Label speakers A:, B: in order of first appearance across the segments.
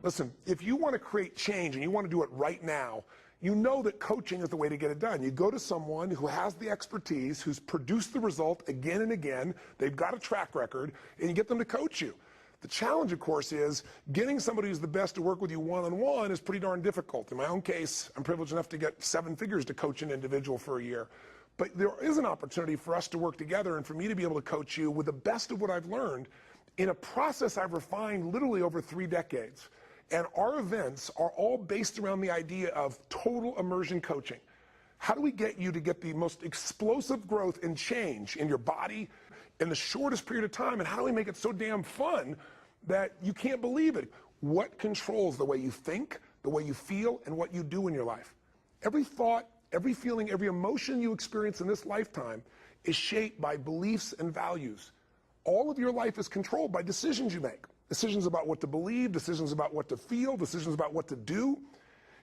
A: Listen, if you want to create change and you want to do it right now, you know that coaching is the way to get it done. You go to someone who has the expertise, who's produced the result again and again, they've got a track record, and you get them to coach you. The challenge, of course, is getting somebody who's the best to work with you one-on-one is pretty darn difficult. In my own case, I'm privileged enough to get 7 figures to coach an individual for a year. But there is an opportunity for us to work together and for me to be able to coach you with the best of what I've learned in a process I've refined literally over 3 decades. And our events are all based around the idea of total immersion coaching. How do we get you to get the most explosive growth and change in your body in the shortest period of time? And how do we make it so damn fun that you can't believe it? What controls the way you think, the way you feel, and what you do in your life? Every thought, every feeling, every emotion you experience in this lifetime is shaped by beliefs and values. All of your life is controlled by decisions you make. Decisions about what to believe, decisions about what to feel, decisions about what to do.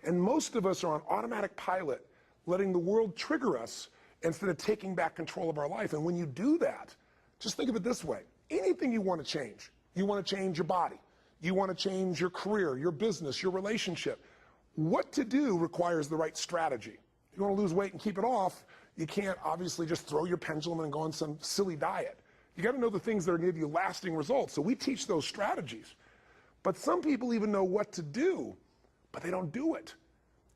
A: And most of us are on automatic pilot, letting the world trigger us instead of taking back control of our life. And when you do that, just think of it this way. Anything you want to change your body, you want to change your career, your business, your relationship. What to do requires the right strategy. If you want to lose weight and keep it off, you can't obviously just throw your pendulum and go on some silly diet. You got to know the things that are going to give you lasting results. So we teach those strategies. But some people even know what to do, but they don't do it.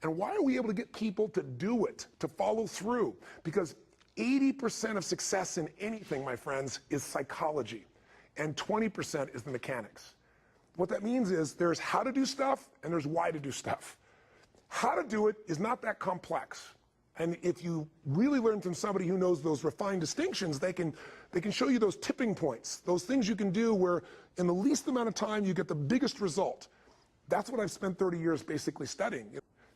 A: And why are we able to get people to do it, to follow through? Because 80% of success in anything, my friends, is psychology, and 20% is the mechanics. What that means is there's how to do stuff and there's why to do stuff. How to do it is not that complex. And if you really learn from somebody who knows those refined distinctions, they can show you those tipping points, those things you can do where in the least amount of time you get the biggest result. That's what I've spent 30 years basically studying.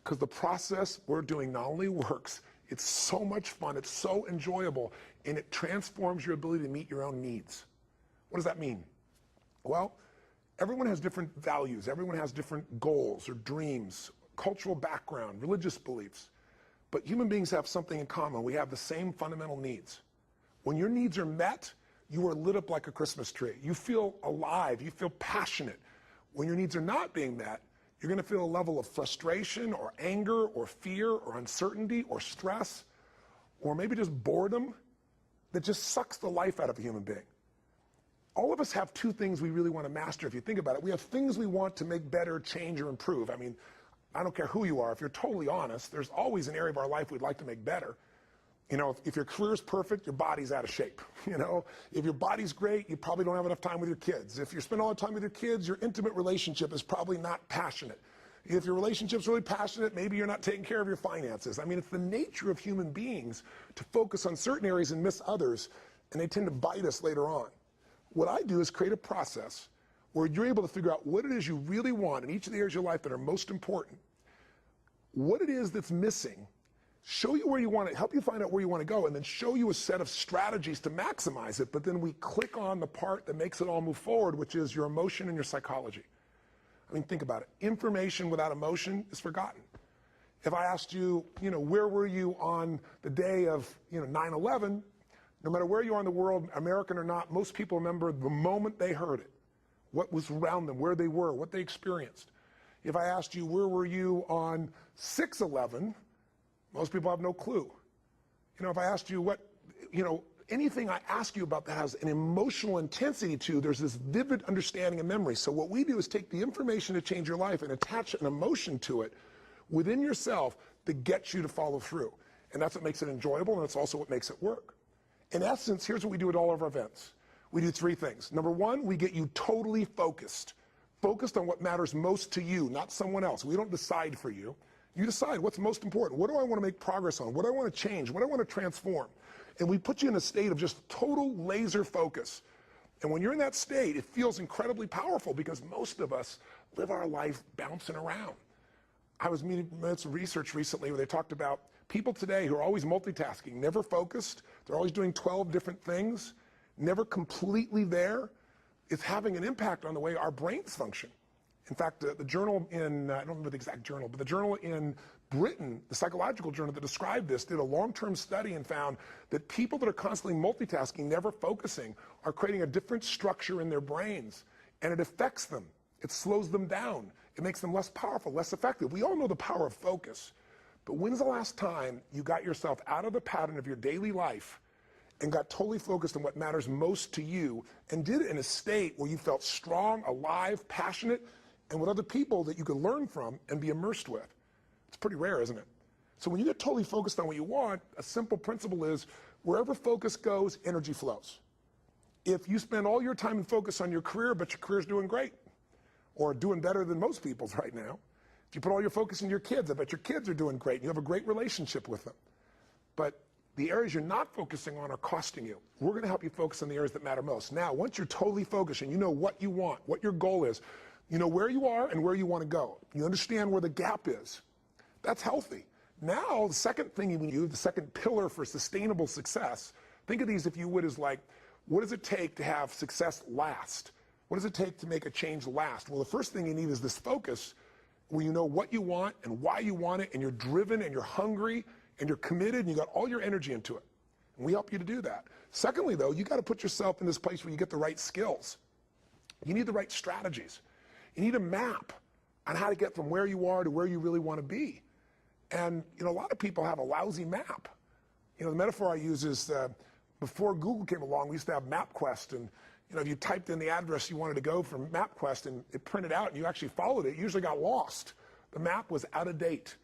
A: Because the process we're doing not only works, it's so much fun, it's so enjoyable, and it transforms your ability to meet your own needs. What does that mean? Well, everyone has different values, everyone has different goals or dreams, cultural background, religious beliefs. But human beings have something in common. We have the same fundamental needs. When your needs are met, you are lit up like a Christmas tree. You feel alive, you feel passionate. When your needs are not being met, you're going to feel a level of frustration or anger or fear or uncertainty or stress or maybe just boredom that just sucks the life out of a human being. All of us have 2 things we really want to master if you think about it. We have things we want to make better, change, or improve. I mean, I don't care who you are. If you're totally honest, there's always an area of our life we'd like to make better. You know, if your career's perfect, your body's out of shape. You know, if your body's great, you probably don't have enough time with your kids. If you spend all the time with your kids, your intimate relationship is probably not passionate. If your relationship's really passionate, maybe you're not taking care of your finances. I mean, it's the nature of human beings to focus on certain areas and miss others, and they tend to bite us later on. What I do is create a process where you're able to figure out what it is you really want in each of the areas of your life that are most important, what it is that's missing, show you where you want it, help you find out where you want to go, and then show you a set of strategies to maximize it. But then we click on the part that makes it all move forward, which is your emotion and your psychology. I mean, think about it. Information without emotion is forgotten. If I asked you, where were you on the day of, 9/11, no matter where you are in the world, American or not, most people remember the moment they heard it, what was around them, where they were, what they experienced. If I asked you, where were you on 6/11, most people have no clue. If I asked you anything I ask you about that has an emotional intensity to, there's this vivid understanding and memory. So what we do is take the information to change your life and attach an emotion to it within yourself that gets you to follow through. And that's what makes it enjoyable, and that's also what makes it work. In essence, here's what we do at all of our events. We do 3 things. Number 1, we get you totally focused on what matters most to you, not someone else. We don't decide for you. You decide what's most important. What do I want to make progress on? What do I want to change? What do I want to transform? And we put you in a state of just total laser focus. And when you're in that state, it feels incredibly powerful because most of us live our life bouncing around. I was reading some research recently where they talked about people today who are always multitasking, never focused. They're always doing 12 different things, never completely there. It's having an impact on the way our brains function. In fact, the journal in, I don't remember the exact journal, but the journal in Britain, the psychological journal that described this, did a long-term study and found that people that are constantly multitasking, never focusing, are creating a different structure in their brains, and it affects them. It slows them down. It makes them less powerful, less effective. We all know the power of focus. But when's the last time you got yourself out of the pattern of your daily life and got totally focused on what matters most to you and did it in a state where you felt strong, alive, passionate, and with other people that you could learn from and be immersed with? It's pretty rare, isn't it? So when you get totally focused on what you want, a simple principle is wherever focus goes, energy flows. If you spend all your time and focus on your career, but your career's doing great or doing better than most people's right now, if you put all your focus on your kids, I bet your kids are doing great and you have a great relationship with them. But the areas you're not focusing on are costing you. We're going to help you focus on the areas that matter most. Now, once you're totally focused and you know what you want, what your goal is, you know where you are and where you want to go, you understand where the gap is, that's healthy. Now, the second thing you do, the second pillar for sustainable success, think of these, if you would, as like, what does it take to have success last? What does it take to make a change last? Well, the first thing you need is this focus where you know what you want and why you want it, and you're driven and you're hungry and you're committed and you got all your energy into it. And we help you to do that. Secondly, though, you got to put yourself in this place where you get the right skills. You need the right strategies. You need a map on how to get from where you are to where you really want to be. And, you know, a lot of people have a lousy map. You know, the metaphor I use is before Google came along, we used to have MapQuest. And, you know, if you typed in the address you wanted to go from MapQuest and it printed out and you actually followed it, you usually got lost. The map was out of date.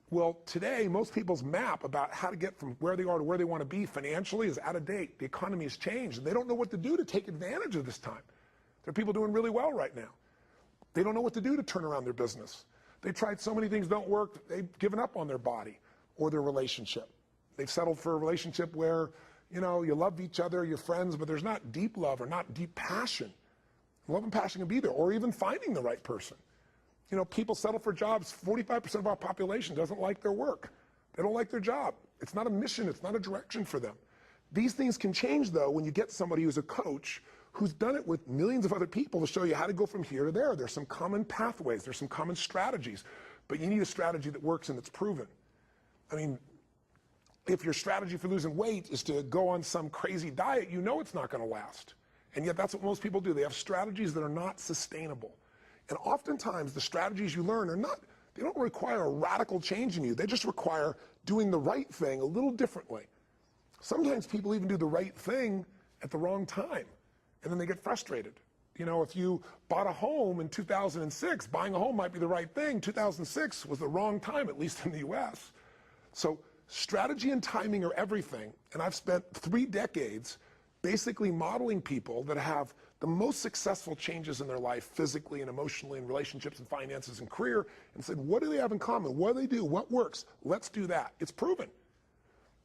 A: Well, today, most people's map about how to get from where they are to where they want to be financially is out of date. The economy has changed, and they don't know what to do to take advantage of this time. There are people doing really well right now. They don't know what to do to turn around their business. They tried so many things, don't work, they've given up on their body or their relationship. They've settled for a relationship where, you know, you love each other, you're friends, but there's not deep love or not deep passion. Love and passion can be there, or even finding the right person. You know, people settle for jobs. 45% of our population doesn't like their work. They don't like their job. It's not a mission, it's not a direction for them. These things can change, though, when you get somebody who's a coach who's done it with millions of other people to show you how to go from here to there. There's some common pathways, there's some common strategies, but you need a strategy that works and that's proven. I mean, if your strategy for losing weight is to go on some crazy diet, you know it's not going to last. And yet that's what most people do. They have strategies that are not sustainable. And oftentimes the strategies you learn are not, they don't require a radical change in you. They just require doing the right thing a little differently. Sometimes people even do the right thing at the wrong time, and then they get frustrated. You know, if you bought a home in 2006, buying a home might be the right thing. 2006 was the wrong time, at least in the US. So strategy and timing are everything. And I've spent 3 decades basically modeling people that have the most successful changes in their life, physically and emotionally, and relationships and finances and career, and said, what do they have in common? What do they do? What works? Let's do that. It's proven.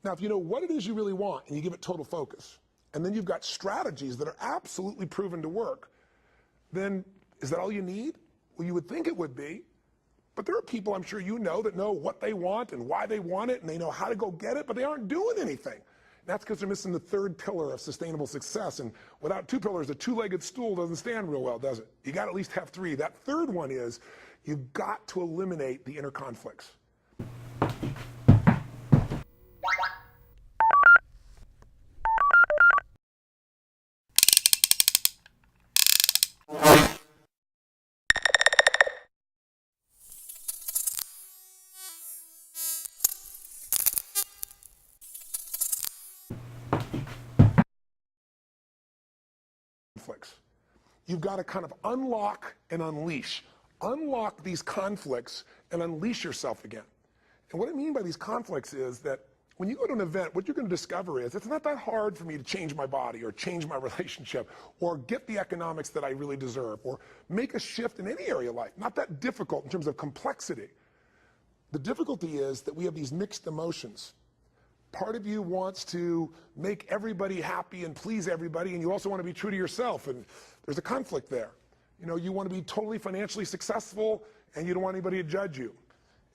A: Now, if you know what it is you really want and you give it total focus, and then you've got strategies that are absolutely proven to work, then is that all you need? Well, you would think it would be. But there are people, I'm sure you know, that know what they want and why they want it, and they know how to go get it, but they aren't doing anything. That's because they're missing the third pillar of sustainable success. And without 2 pillars, a 2-legged stool doesn't stand real well, does it? You got to at least have 3. That third one is you've got to eliminate the inner conflicts. You've got to kind of unlock and unleash. Unlock these conflicts and unleash yourself again. And what I mean by these conflicts is that when you go to an event, what you're going to discover is it's not that hard for me to change my body or change my relationship or get the economics that I really deserve or make a shift in any area of life. Not that difficult in terms of complexity. The difficulty is that we have these mixed emotions. Part of you wants to make everybody happy and please everybody, and you also want to be true to yourself, and there's a conflict there. You know, you want to be totally financially successful, and you don't want anybody to judge you.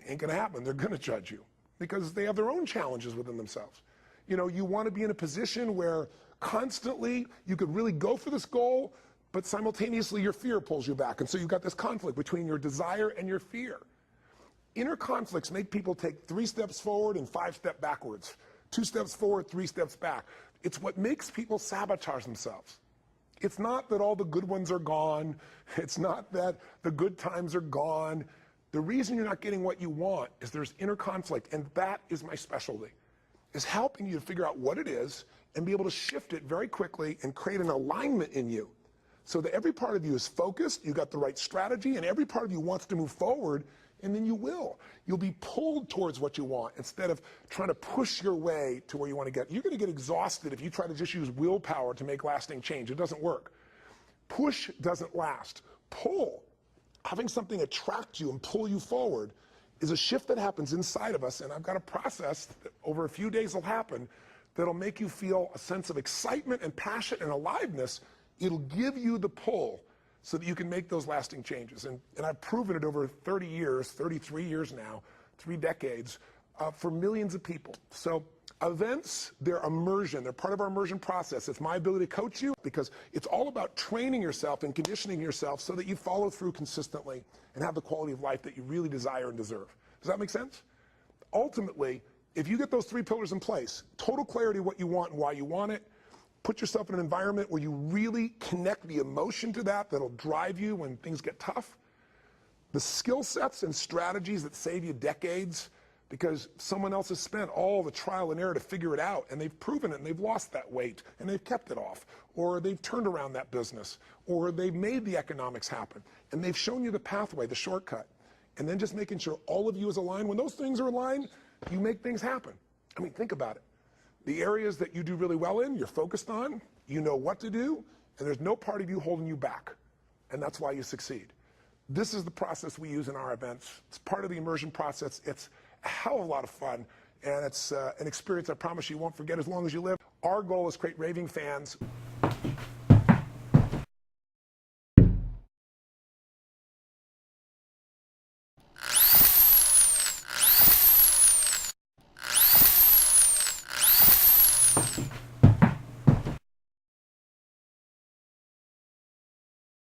A: Ain't going to happen. They're going to judge you because they have their own challenges within themselves. You know, you want to be in a position where constantly you could really go for this goal, but simultaneously your fear pulls you back, and so you've got this conflict between your desire and your fear. Inner conflicts make people take 3 steps forward and 5 steps backwards. 2 steps forward, 3 steps back. It's what makes people sabotage themselves. It's not that all the good ones are gone. It's not that the good times are gone. The reason you're not getting what you want is there's inner conflict, and that is my specialty, is helping you to figure out what it is and be able to shift it very quickly and create an alignment in you so that every part of you is focused, you got the right strategy, and every part of you wants to move forward, and then you will. You'll be pulled towards what you want instead of trying to push your way to where you want to get. You're going to get exhausted if you try to just use willpower to make lasting change. It doesn't work. Push doesn't last. Pull, having something attract you and pull you forward, is a shift that happens inside of us, and I've got a process that over a few days will happen that'll make you feel a sense of excitement and passion and aliveness. It'll give you the pull so that you can make those lasting changes. And I've proven it over 30 years, 33 years now, 3 decades, for millions of people. So events, they're immersion. They're part of our immersion process. It's my ability to coach you because it's all about training yourself and conditioning yourself so that you follow through consistently and have the quality of life that you really desire and deserve. Does that make sense? Ultimately, if you get those 3 pillars in place, total clarity what you want and why you want it, put yourself in an environment where you really connect the emotion to that, that'll drive you when things get tough. The skill sets and strategies that save you decades because someone else has spent all the trial and error to figure it out, and they've proven it, and they've lost that weight, and they've kept it off, or they've turned around that business, or they've made the economics happen, and they've shown you the pathway, the shortcut. And then just making sure all of you is aligned. When those things are aligned, you make things happen. I mean, think about it. The areas that you do really well in, you're focused on, you know what to do, and there's no part of you holding you back. And that's why you succeed. This is the process we use in our events. It's part of the immersion process. It's a hell of a lot of fun, and it's an experience I promise you won't forget as long as you live. Our goal is to create raving fans.